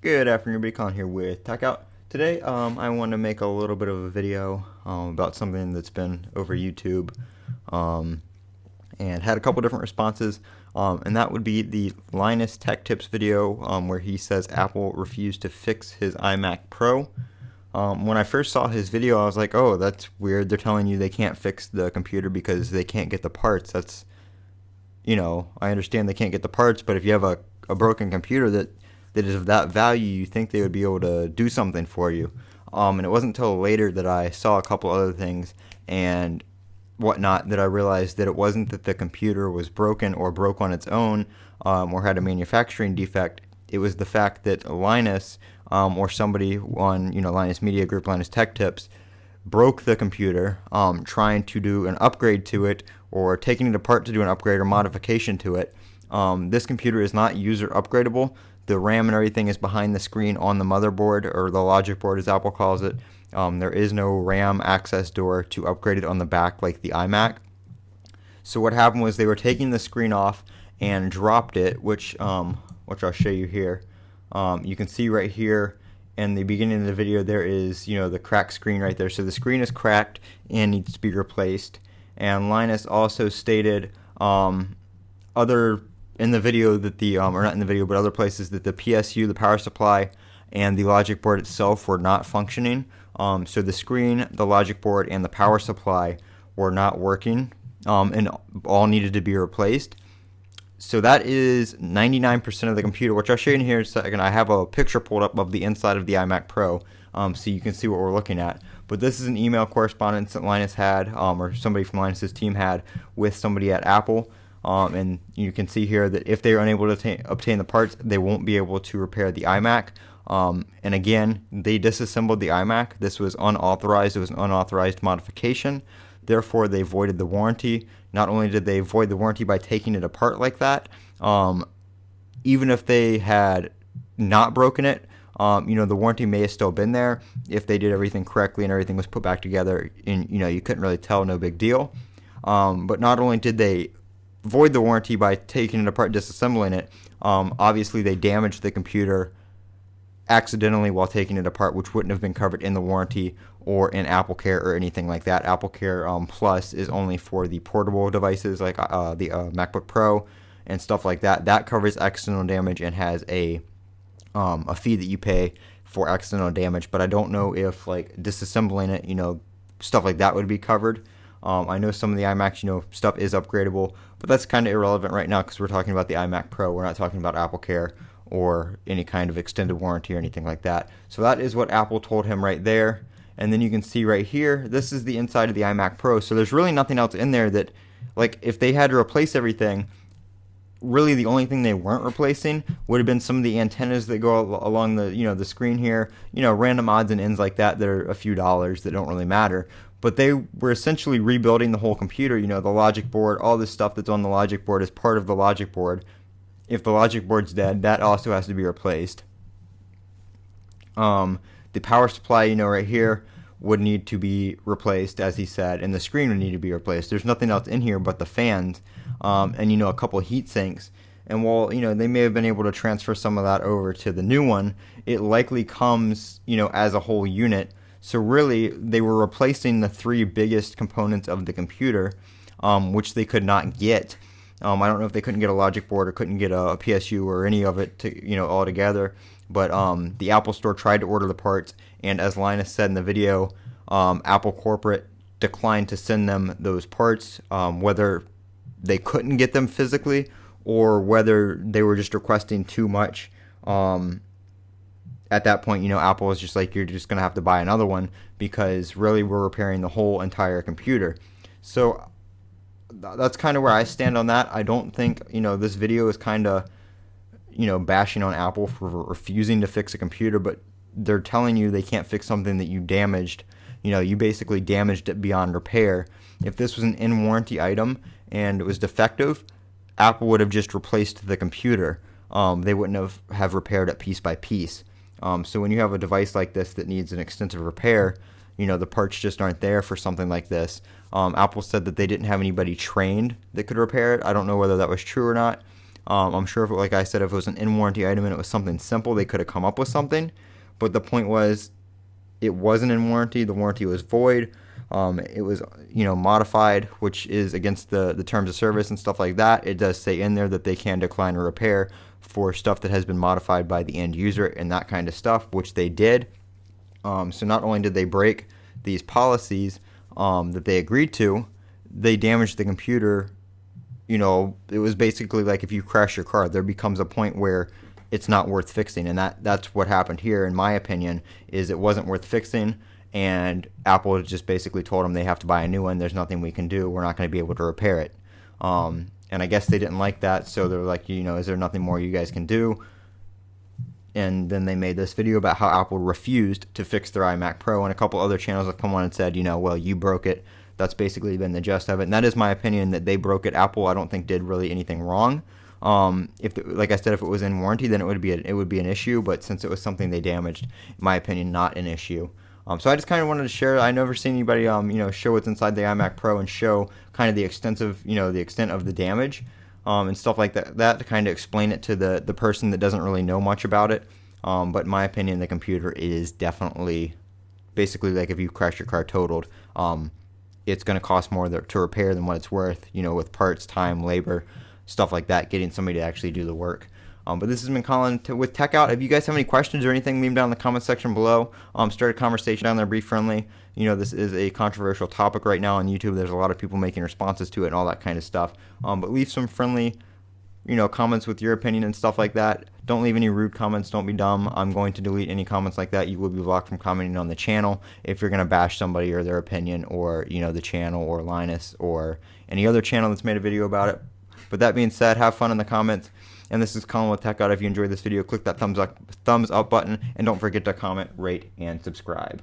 Good afternoon, everybody. Colin here with Techout. Today, I want to make a little bit of a video about something that's been over YouTube, and had a couple different responses, and that would be the Linus Tech Tips video, where he says Apple refused to fix his iMac Pro. When I first saw his video, I was like, oh, that's weird. They're telling you they can't fix the computer because they can't get the parts. That's, I understand they can't get the parts, but if you have a broken computer that is of that value, you think they would be able to do something for you. And it wasn't until later that I saw a couple other things and whatnot that I realized that it wasn't that the computer was broken or broke on its own, or had a manufacturing defect. It was the fact that Linus, or somebody on Linus Media Group, Linus Tech Tips, broke the computer trying to do an upgrade to it, or taking it apart to do an upgrade or modification to it. This computer is not user upgradable. The RAM and everything is behind the screen on the motherboard, or the logic board as Apple calls it. There is no RAM access door to upgrade it on the back like the iMac. So what happened was they were taking the screen off and dropped it, which I'll show you here. You can see right here in the beginning of the video there is the cracked screen right there. So the screen is cracked and needs to be replaced. And Linus also stated in the video that or not in the video, but other places, that the PSU, the power supply, and the logic board itself were not functioning. So the screen, the logic board, and the power supply were not working, and all needed to be replaced. So that is 99% of the computer, which I'll show you in here in a second. I have a picture pulled up of the inside of the iMac Pro, so you can see what we're looking at. But this is an email correspondence that Linus had, or somebody from Linus's team had, with somebody at Apple. And you can see here that if they are unable to obtain the parts, they won't be able to repair the iMac. And again, they disassembled the iMac. This was unauthorized. It was an unauthorized modification. Therefore, they voided the warranty. Not only did they void the warranty by taking it apart like that, even if they had not broken it, the warranty may have still been there if they did everything correctly and everything was put back together. And you couldn't really tell, no big deal. But not only did they void the warranty by taking it apart, disassembling it, obviously they damaged the computer accidentally while taking it apart, which wouldn't have been covered in the warranty or in Apple Care or anything like that. Apple Care Plus is only for the portable devices like the MacBook Pro and stuff like that. That covers accidental damage and has a fee that you pay for accidental damage, but I don't know if like disassembling it, stuff like that would be covered. I know some of the iMacs, stuff is upgradable, but that's kind of irrelevant right now because we're talking about the iMac Pro. We're not talking about Apple Care or any kind of extended warranty or anything like that. So that is what Apple told him right there. And then you can see right here, this is the inside of the iMac Pro. So there's really nothing else in there that, like, if they had to replace everything, really the only thing they weren't replacing would have been some of the antennas that go along the the screen here, random odds and ends like that that are a few dollars that don't really matter. But they were essentially rebuilding the whole computer, the logic board, all this stuff that's on the logic board is part of the logic board. If the logic board's dead, that also has to be replaced. The power supply, right here, would need to be replaced, as he said, and the screen would need to be replaced. There's nothing else in here but the fans, and a couple heat sinks. And while they may have been able to transfer some of that over to the new one, it likely comes as a whole unit. So really, they were replacing the three biggest components of the computer, which they could not get. I don't know if they couldn't get a logic board or couldn't get a PSU or any of it to all together. But the Apple Store tried to order the parts, and as Linus said in the video, Apple corporate declined to send them those parts, whether they couldn't get them physically or whether they were just requesting too much. At that point, Apple was just like, you're just going to have to buy another one because really we're repairing the whole entire computer. So that's kind of where I stand on that. I don't think, this video is kind of, bashing on Apple for refusing to fix a computer, but they're telling you they can't fix something that you damaged. You basically damaged it beyond repair. If this was an in-warranty item and it was defective, Apple would have just replaced the computer. They wouldn't have repaired it piece by piece. So when you have a device like this that needs an extensive repair, the parts just aren't there for something like this. Apple said that they didn't have anybody trained that could repair it. I don't know whether that was true or not. I'm sure if, like I said, if it was an in warranty item and it was something simple, they could have come up with something. But the point was, it wasn't in warranty. The warranty was void. It was, modified, which is against the terms of service and stuff like that. It does say in there that they can decline a repair for stuff that has been modified by the end user and that kind of stuff, which they did. So not only did they break these policies that they agreed to, they damaged the computer. It was basically like if you crash your car, there becomes a point where it's not worth fixing, and that's what happened here, in my opinion, is it wasn't worth fixing, and Apple just basically told them they have to buy a new one. There's nothing we can do. We're not going to be able to repair it. And I guess they didn't like that, so they're like, is there nothing more you guys can do? And then they made this video about how Apple refused to fix their iMac Pro, and a couple other channels have come on and said, well, you broke it. That's basically been the gist of it, and that is my opinion, that they broke it. Apple, I don't think, did really anything wrong. Like I said, if it was in warranty, then it would be an issue. But since it was something they damaged, in my opinion, not an issue. So I just kind of wanted to share. I never seen anybody, show what's inside the iMac Pro and show kind of the extent of the damage, and stuff like that to kind of explain it to the person that doesn't really know much about it. But in my opinion, the computer is definitely, basically, like if you crash your car totaled, it's going to cost more to repair than what it's worth. With parts, time, labor, stuff like that, getting somebody to actually do the work. But this has been Colin with Techout. If you guys have any questions or anything, leave them down in the comment section below. Start a conversation down there, be friendly. This is a controversial topic right now on YouTube. There's a lot of people making responses to it and all that kind of stuff. But leave some friendly, comments with your opinion and stuff like that. Don't leave any rude comments. Don't be dumb. I'm going to delete any comments like that. You will be blocked from commenting on the channel if you're going to bash somebody or their opinion, or, the channel, or Linus, or any other channel that's made a video about it. But that being said, have fun in the comments. And this is Colin with Techout. If you enjoyed this video, click that thumbs up button, and don't forget to comment, rate, and subscribe.